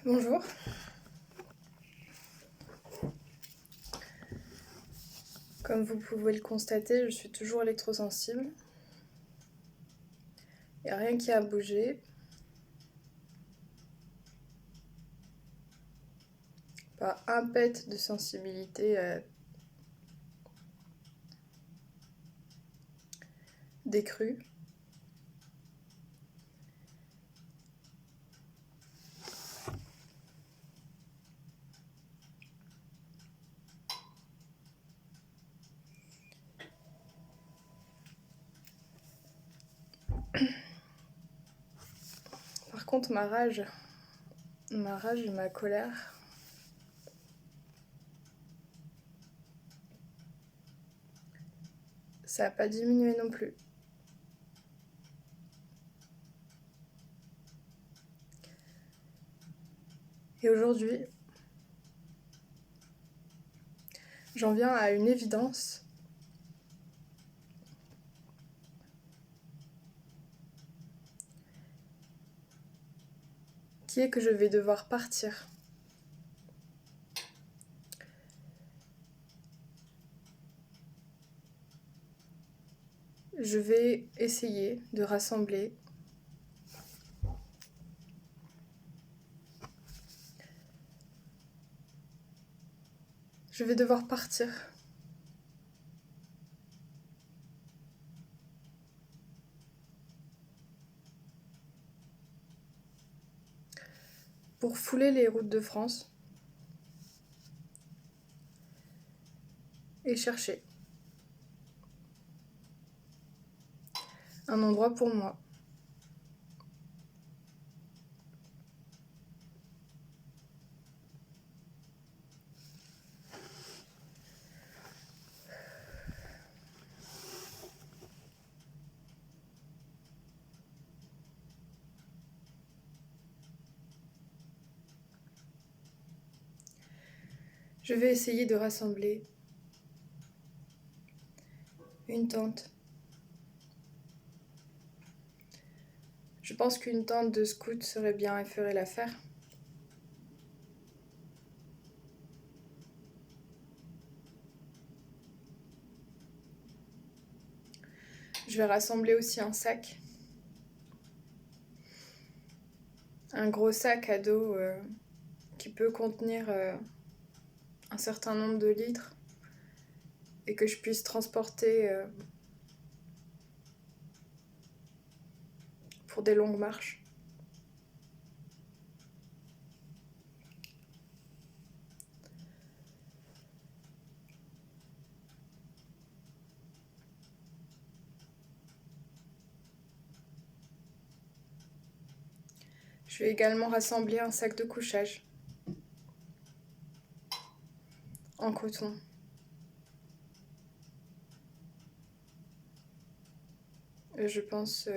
Bonjour. Comme vous pouvez le constater, je suis toujours électrosensible. Il n'y a rien qui a bougé. Pas un pet de sensibilité décrue. Par contre, ma rage et ma colère, ça n'a pas diminué non plus. Et aujourd'hui, j'en viens à une évidence. Qui est que je vais devoir partir. Je vais essayer de rassembler Je vais devoir partir. Pour fouler les routes de France et chercher un endroit pour moi. Je vais essayer de rassembler une tente. Je pense qu'une tente de scout serait bien et ferait l'affaire. Je vais rassembler aussi un sac. Un gros sac à dos qui peut contenir un certain nombre de litres et que je puisse transporter pour des longues marches. Je vais également rassembler un sac de couchage en coton. Je pense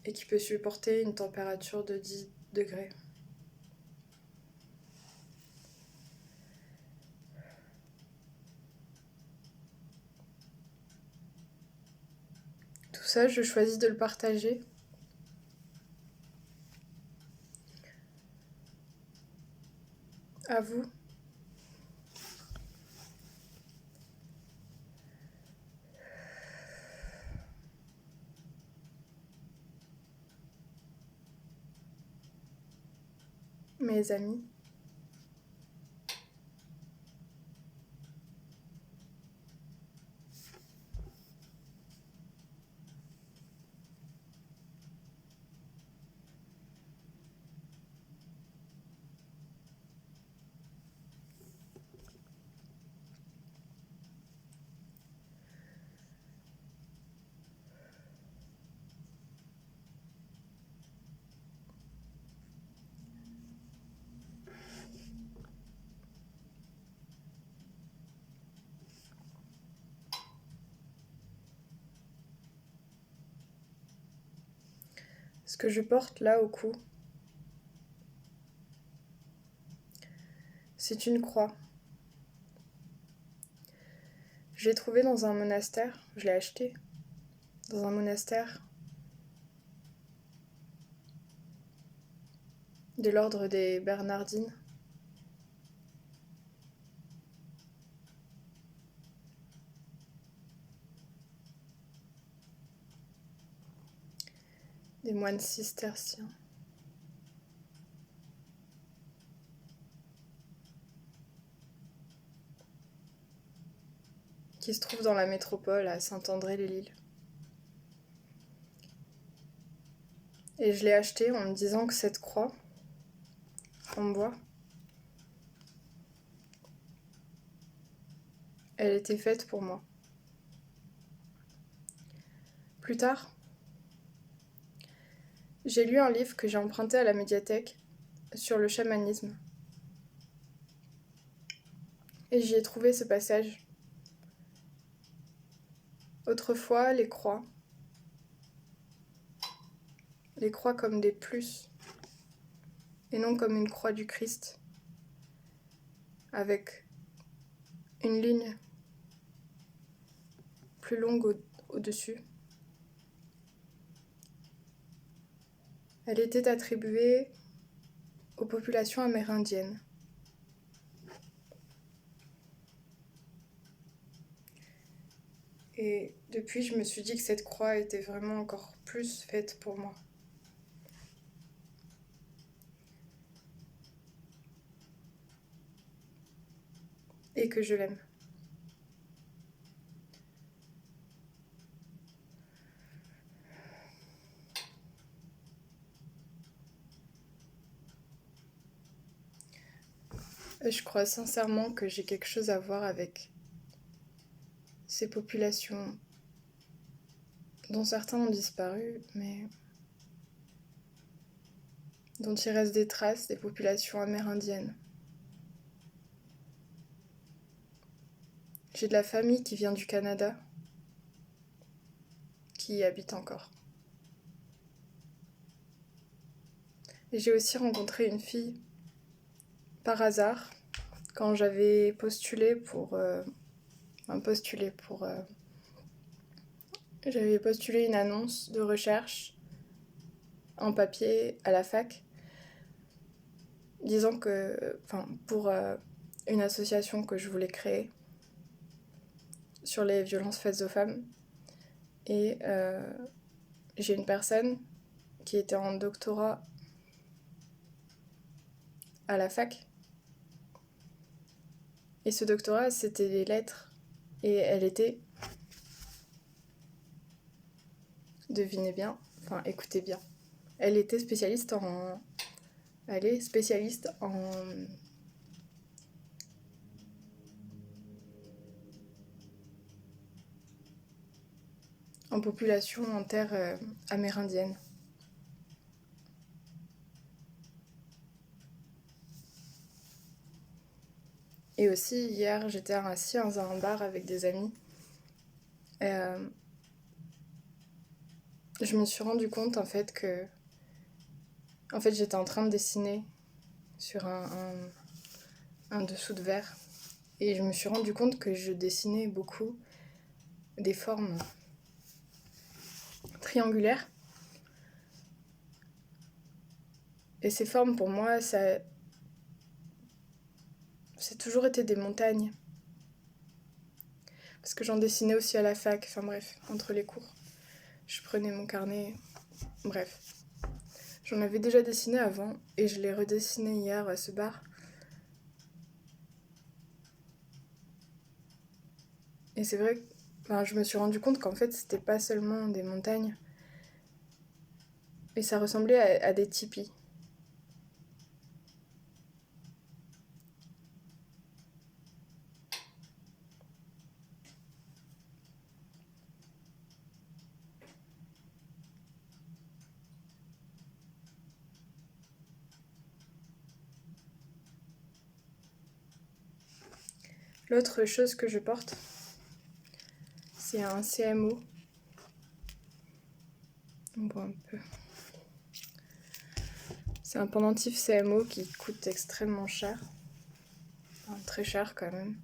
et qui peut supporter une température de 10 degrés. Tout ça, je choisis de le partager à vous. Mes amis. Ce que je porte là au cou, c'est une croix. Je l'ai trouvée dans un monastère, je l'ai achetée dans un monastère de l'ordre des Bernardines. Des moines cisterciens. Qui se trouvent dans la métropole à Saint-André-les-Lilles. Et je l'ai acheté en me disant que cette croix en bois, elle était faite pour moi. Plus tard, j'ai lu un livre que j'ai emprunté à la médiathèque sur le chamanisme. Et j'y ai trouvé ce passage. Autrefois, les croix comme des plus, et non comme une croix du Christ, avec une ligne plus longue au-dessus. Elle était attribuée aux populations amérindiennes. Et depuis, je me suis dit que cette croix était vraiment encore plus faite pour moi. Et que je l'aime. Je crois sincèrement que j'ai quelque chose à voir avec ces populations dont certains ont disparu, mais dont il reste des traces, des populations amérindiennes. J'ai de la famille qui vient du Canada, qui y habite encore. Et j'ai aussi rencontré une fille, par hasard, quand j'avais j'avais postulé une annonce de recherche en papier à la fac, disant que, pour une association que je voulais créer sur les violences faites aux femmes. Et j'ai une personne qui était en doctorat à la fac. Et ce doctorat, c'était des lettres. Et elle était, devinez bien, écoutez bien, elle est spécialiste en population en terre amérindienne. Et aussi, hier, j'étais assis dans un bar avec des amis. Et je me suis rendu compte, en fait, j'étais en train de dessiner sur un dessous de verre. Et je me suis rendu compte que je dessinais beaucoup des formes triangulaires. Et ces formes, pour moi, c'est toujours été des montagnes. Parce que j'en dessinais aussi à la fac, entre les cours. Je prenais mon carnet, bref. J'en avais déjà dessiné avant, et je l'ai redessiné hier à ce bar. Et c'est vrai que je me suis rendu compte qu'en fait, c'était pas seulement des montagnes. Et ça ressemblait à des tipis. L'autre chose que je porte, c'est un CMO. On voit un peu. C'est un pendentif CMO qui coûte extrêmement cher. Très cher quand même.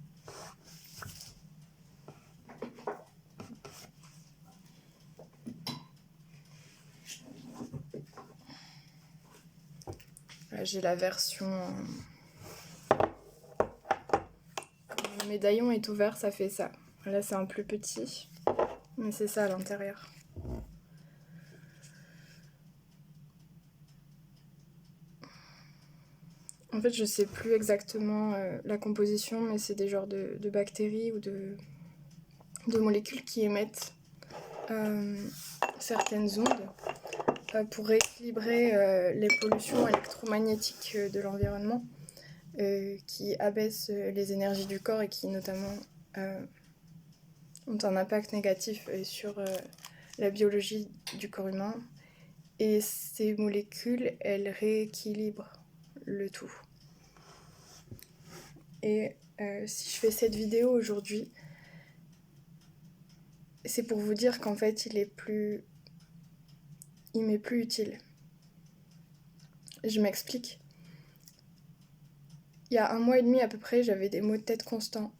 J'ai la version... Quand le médaillon est ouvert, ça fait ça. Là, c'est un plus petit, mais c'est ça à l'intérieur. En fait, je sais plus exactement la composition, mais c'est des genres de bactéries ou de molécules qui émettent certaines ondes pour rééquilibrer les pollutions électromagnétiques de l'environnement, qui abaissent les énergies du corps et qui notamment ont un impact négatif sur la biologie du corps humain. Et ces molécules, elles rééquilibrent le tout. Et si je fais cette vidéo aujourd'hui, c'est pour vous dire qu'en fait, il m'est plus utile. Je m'explique. Il y a 1 mois et demi à peu près, j'avais des maux de tête constants.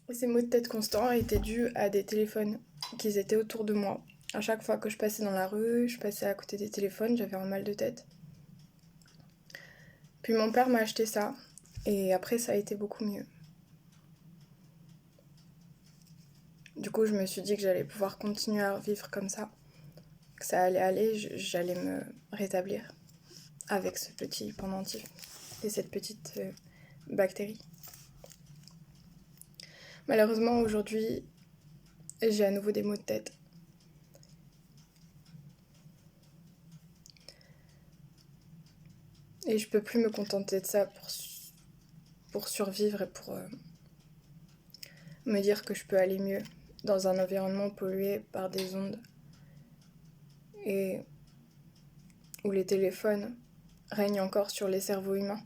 Et ces maux de tête constants étaient dus à des téléphones qui étaient autour de moi. À chaque fois que je passais dans la rue, je passais à côté des téléphones, j'avais un mal de tête. Puis mon père m'a acheté ça, et après ça a été beaucoup mieux. Du coup, je me suis dit que j'allais pouvoir continuer à vivre comme ça, que ça allait aller, j'allais me rétablir avec ce petit pendentif et cette petite bactérie. Malheureusement, aujourd'hui, j'ai à nouveau des maux de tête. Et je peux plus me contenter de ça pour survivre et pour me dire que je peux aller mieux dans un environnement pollué par des ondes et où les téléphones règnent encore sur les cerveaux humains.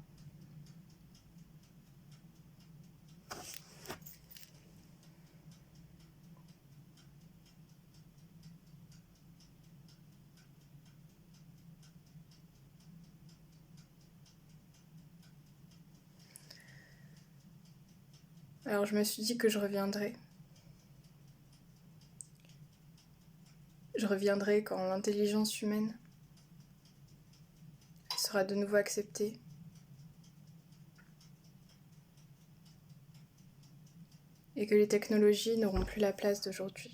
Alors je me suis dit que je reviendrai. Je reviendrai quand l'intelligence humaine sera de nouveau acceptée. Et que les technologies n'auront plus la place d'aujourd'hui.